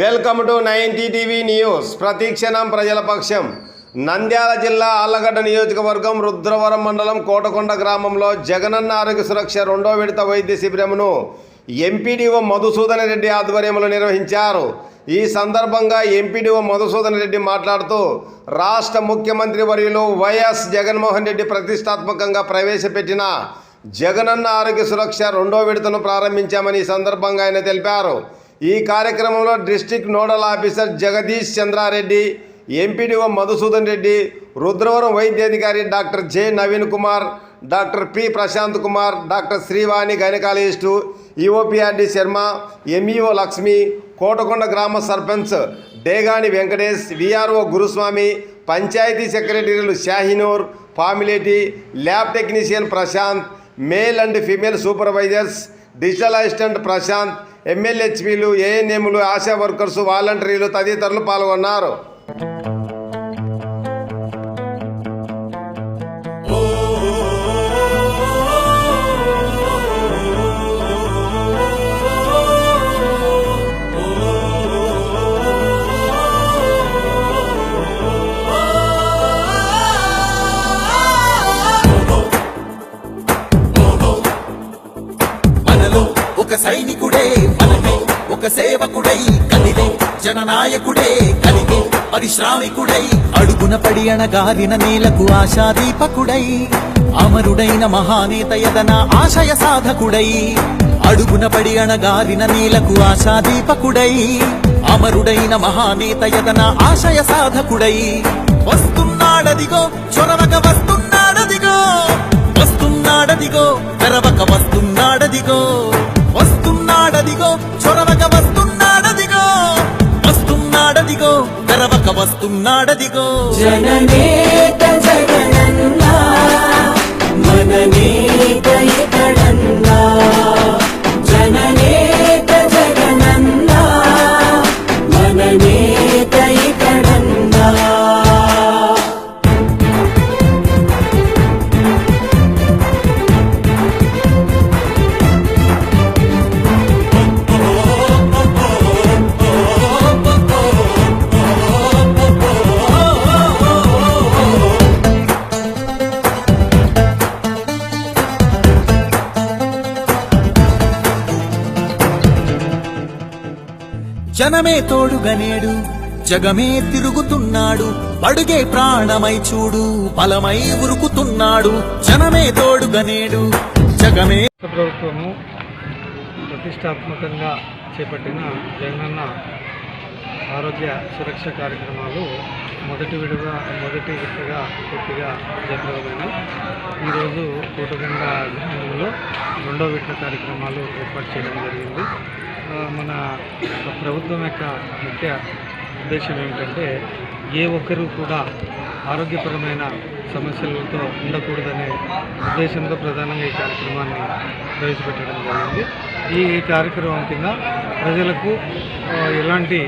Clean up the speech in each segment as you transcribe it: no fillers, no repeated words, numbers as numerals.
Welcome to 90 TV news. ప్రతిక్షణం ప్రజల పక్షం. నంద్యాల జిల్లా ఆళ్లగడ్డ నియోజకవర్గం రుద్రవరం మండలం కోటకొండ గ్రామంలో జగనన్న ఆరోగ్య సురక్ష 2వ విడత వైద్య శిబిరమును ఎంపీడీఓ మధుసూదన్ రెడ్డి ఆధ్వర్యంలో నిర్వహించారు. ఈ సందర్భంగా ఎంపీడీఓ మధుసూదన్ రెడ్డి మాట్లాడుతూ రాష్ట్ర ముఖ్యమంత్రి వర్యులు వైఎస్ జగన్మోహన్ రెడ్డి ప్రతిష్టాత్మకంగా ప్రవేశపెట్టిన జగనన్న ఆరోగ్య సురక్ష 2వ విడతను ప్రారంభించామని ఈ సందర్భంగా ఆయన తెలిపారు. ఈ కార్యక్రమంలో district nodal officer Jagadish Chandrareddy, MPDO Madhusudan Reddy, Rudravaram వైద్యాధికారి doctor J Naveen Kumar, doctor P Prashant Kumar, doctor Srivani gynaecologist, EOPRD Sharma, MEO Lakshmi, Kotakonda గ్రామ సర్పంచ్ డేగాని వెంకటేష్, విఆర్ఓ గురుస్వామి, పంచాయతీ సెక్రటరీలు Shahinoor, Pamileti, lab technician Prashant, male and female supervisors, digital assistant Prashant, ఎమ్మెల్యేహెచ్పీలు, ఏఎన్ఎంలు, ఆశా వర్కర్సు, వాలంటీర్లు తదితరులు పాల్గొన్నారు. ఒక సైనికుడే మనమే, ఒక సేవకుడై కదిలే జననాయకుడే కలిగే పరిశ్రామికుడై అడుగున పడి అణగారిన నేలకు ఆశాదీపకుడై అమరుడైన మహానేత యదన ఆశయ సాధకుడై అడుగున పడి అణగారిన నేలకు ఆశాదీపకుడై అమరుడైన మహానేత యదన ఆశయ సాధకుడై వస్తున్నాడదిగో చొరవక వస్తున్నాడదిగో వస్తున్నాడదిగో తెరవక వస్తున్నాడదిగో వస్తున్నాడదిగో చొరవక వస్తున్నాడదిగో వస్తున్నాడదిగో తెరవక వస్తున్నాడదిగో జననేత జగనన్నా మననేత ఇతడన్నా జననేత జగనన్నా మననేత ఇతడన్నా జనమే తోడుగనేడు జగమే తిరుగుతున్నాడు అడుగే ప్రాణమై చూడు బలమై ఉరుకుతున్నాడు జనమే తోడుగనేడు జగమే. ప్రభుత్వము ప్రతిష్టాత్మకంగా చేపట్టిన జగనన్న ఆరోగ్య సురక్ష కార్యక్రమాలు మొదటి విడతగా పూర్తిగా జరగబోయినాయి. ఈరోజు కోటకొండ గ్రామంలో 2వ విడత కార్యక్రమాలు ఏర్పాటు చేయడం జరిగింది. మన ప్రభుత్వం యొక్క ముఖ్య ఉద్దేశం ఏమిటంటే ఏ ఒక్కరూ కూడా ఆరోగ్యపరమైన సమస్యలతో ఉండకూడదనే ఉద్దేశంతో ప్రధానంగా ఈ కార్యక్రమాన్ని ప్రవేశపెట్టడం జరిగింది. ఈ కార్యక్రమం కింద ప్రజలకు ఎలాంటి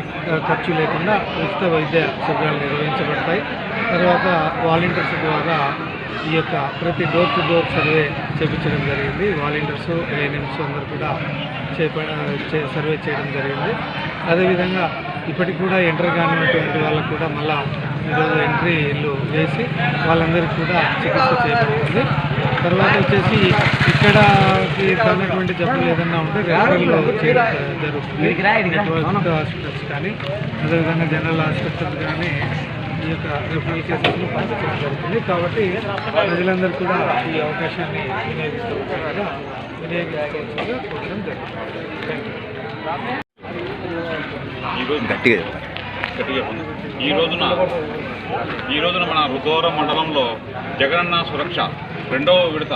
ఖర్చు లేకుండా ఉచిత వైద్య శిబిరాలు నిర్వహించబడతాయి. తర్వాత వాలంటీర్స్ ద్వారా ఈ యొక్క ప్రతి డోర్ టు డోర్ సర్వే చేయించడం జరిగింది. వాలంటీర్స్, ఏఎన్ఎంస్ అందరూ కూడా సర్వే చేయడం జరిగింది. అదేవిధంగా ఇప్పటికి కూడా ఎంటర్ కానిటువంటి వాళ్ళకు కూడా మళ్ళా ఈరోజు ఎంట్రీలు వేసి వాళ్ళందరికీ కూడా చికిత్స చేయబడుతుంది. తర్వాత వచ్చేసి ఇక్కడకి కానటువంటి జబ్బులు ఏదన్నా ఉంటే రెఫరల్ చేయడం జరుగుతుంది. నెట్వర్క్ హాస్పిటల్స్ కానీ అదేవిధంగా జనరల్ హాస్పిటల్స్ కానీ ఈ యొక్క రెఫరల్ కేసెస్ను పంపించడం జరుగుతుంది. కాబట్టి ప్రజలందరూ కూడా ఈ అవకాశాన్ని వినియోగించుకోవాల్సిందిగా కోరడం జరుగుతుంది. ఈ రోజున మన రుద్రవరం మండలంలో జగనన్న సురక్ష 2వ విడత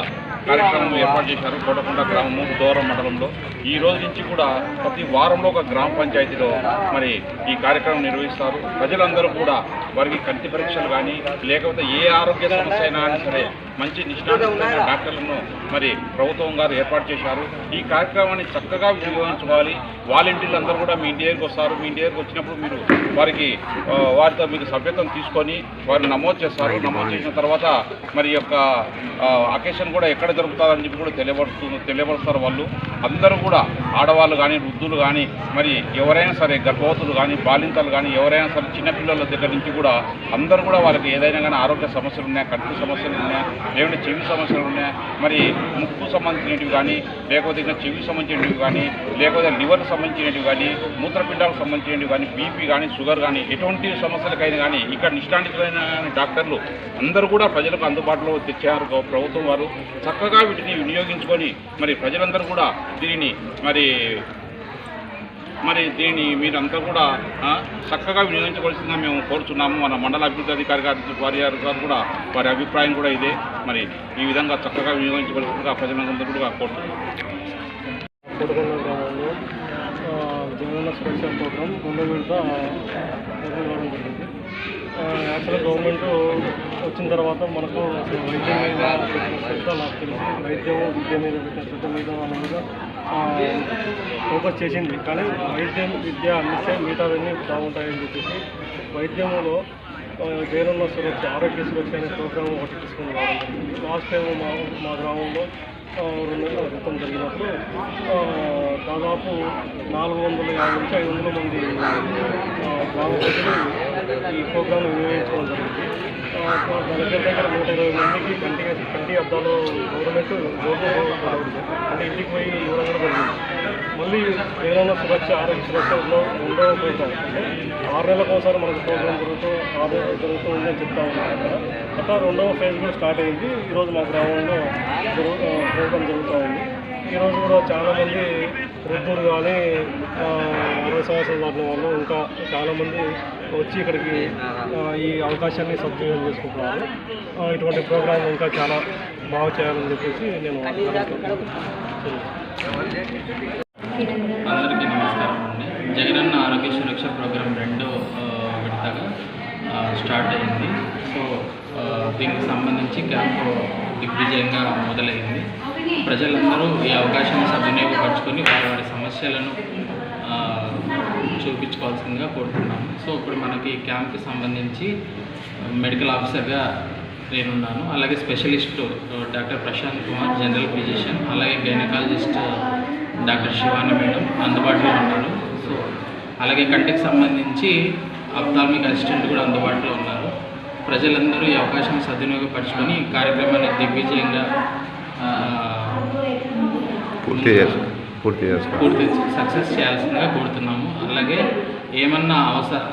కార్యక్రమం ఏర్పాటు చేశారు. కోటకొండ గ్రామము రుద్రవరం మండలంలో ఈ రోజు నుంచి కూడా ప్రతి వారంలో ఒక గ్రామ పంచాయతీలో మరి ఈ కార్యక్రమం నిర్వహిస్తారు. ప్రజలందరూ కూడా వారికి కంటి పరీక్షలు కానీ లేకపోతే ఏ ఆరోగ్య సమస్య అయినా సరే మంచి నిష్ణాతులైన డాక్టర్లను మరి ప్రభుత్వం గారు ఏర్పాటు చేశారు. ఈ కార్యక్రమాన్ని చక్కగా వినియోగించుకోవాలి. వాలంటీర్లు అందరూ కూడా మీ ఇంటి దగ్గరికి వస్తారు. మీ ఇంటి దగ్గరికి వచ్చినప్పుడు మీరు వారితో మీకు సభ్యత్వం తీసుకొని వారిని నమోదు చేస్తారు. నమోదు చేసిన తర్వాత మరి యొక్క అకేషన్ కూడా ఎక్కడ జరుగుతుందని చెప్పి కూడా తెలియబరుస్తారు. వాళ్ళు అందరూ కూడా ఆడవాళ్ళు కానీ వృద్ధులు కానీ మరి ఎవరైనా సరే గర్భవతులు కానీ బాలింతలు కానీ ఎవరైనా సరే చిన్నపిల్లల దగ్గర నుంచి కూడా అందరూ కూడా వాళ్ళకి ఏదైనా కానీ ఆరోగ్య సమస్యలు ఉన్నాయా, కంటి సమస్యలు ఉన్నాయా, లేకుంటే చెవి సమస్యలు ఉన్నాయా, మరి ముక్కు సంబంధించినవి కానీ లేకపోతే ఇంకా చెవి సంబంధించినవి కానీ లేకపోతే లివర్కి సంబంధించినవి కానీ మూత్రపిండాలకు సంబంధించినవి కానీ బీపీ కానీ షుగర్ కానీ ఎటువంటి సమస్యలకైనా కానీ ఇక్కడ నిష్ణాతులైన దాక్టర్లు అందరూ కూడా ప్రజలకు అందుబాటులో తెచ్చారు ప్రభుత్వం వారు. చక్కగా వీటిని వినియోగించుకొని మరి ప్రజలందరూ కూడా దీనిని దీన్ని మీరంతా కూడా చక్కగా వినియోగించవలసిందిగా మేము కోరుచున్నాము. మన మండల అభివృద్ధి అధికారి గారు కూడా వారి అభిప్రాయం కూడా ఇదే. మరి ఈ విధంగా చక్కగా వినియోగించవలసిందిగా ప్రజలందరూ కూడా కోరుతున్నాము. కోటకొండ గ్రామంలో జగనన్న సురక్ష ప్రోగ్రాం 2వ విడత మొదలుకోవడం జరిగింది. యాక్చువల్గా గవర్నమెంట్ వచ్చిన తర్వాత మనకు అసలు వైద్యం మీద పెట్టిన శ్రద్ధ నాకు తెలిసి వైద్యం విద్య మీద పెట్టిన శ్రద్ధ మీద దాని మీద ఫోకస్ చేసింది. కానీ వైద్యం విద్య అందిస్తే మిగతావన్నీ బాగుంటాయని చెప్పేసి వైద్యంలో జగనన్న సురక్ష ఆరోగ్య సురక్ష అనే ప్రోగ్రాం ఒకటి తీసుకుని రావడం జరిగింది. లాస్ట్ టైం మా గ్రామంలో 2 నెలల క్రితం జరిగినప్పుడు దాదాపు 450 నుంచి 500 మంది గ్రామ ప్రజలు ఈ ప్రోగ్రాం వినియోగించుకోవడం జరిగింది. దగ్గర 120 మందికి కంటి అద్దాలు గవర్నమెంట్ అంటే ఇంటికి పోయి ఇవ్వడం కూడా జరిగింది. మళ్ళీ జగనన్న సురక్ష ఆరోగ్య సురక్షలో 2వ ప్రోగ్రాం అంటే 6 నెలలకు ఒకసారి మనకు ప్రోగ్రాం జరుగుతుంది అని చెప్తా ఉన్నారు. అట్లా 2వ ఫేజ్ కూడా స్టార్ట్ అయింది. ఈరోజు మా గ్రామంలో ప్రోగ్రాం జరుగుతూ ఉంది. ఈరోజు కూడా చాలామంది వృద్ధులు కానీ 60 సంవత్సరాల దాటిన వాళ్ళు ఇంకా చాలామంది వచ్చి ఇక్కడికి ఈ అవకాశాన్ని సద్వినియోగం చేసుకుంటున్నారు. ఇటువంటి ప్రోగ్రాం ఇంకా చాలా బాగా చేయాలని చెప్పేసి నేను అందరికీ నమస్కారం అండి. జగనన్న ఆరోగ్య సురక్ష ప్రోగ్రాం 2వ విడతగా స్టార్ట్ అయింది. సో దీనికి సంబంధించి క్యాంపు దిగ్విజయంగా మొదలైంది. ప్రజలందరూ ఈ అవకాశాన్ని సద్వినియోగపరచుకొని వారి సమస్యలను చూపించుకోవాల్సిందిగా కోరుతున్నాము. సో ఇప్పుడు మనకి క్యాంప్కి సంబంధించి మెడికల్ ఆఫీసర్గా నేనున్నాను. అలాగే specialist doctor Prashant Kumar general physician, అలాగే గైనకాలజిస్ట్ డాక్టర్ శివాని మేడం అందుబాటులో ఉన్నారు. సో అలాగే కంటికి సంబంధించి అప్థాల్మిక్ అసిస్టెంట్ కూడా అందుబాటులో ఉన్నారు. ప్రజలందరూ ఈ అవకాశం సద్వినియోగపరచుకొని ఈ కార్యక్రమాన్ని దిగ్విజయంగా పూర్తి సక్సెస్ చేయాల్సిందిగా కోరుతున్నాము. అలాగే ఏమన్నా అవసరం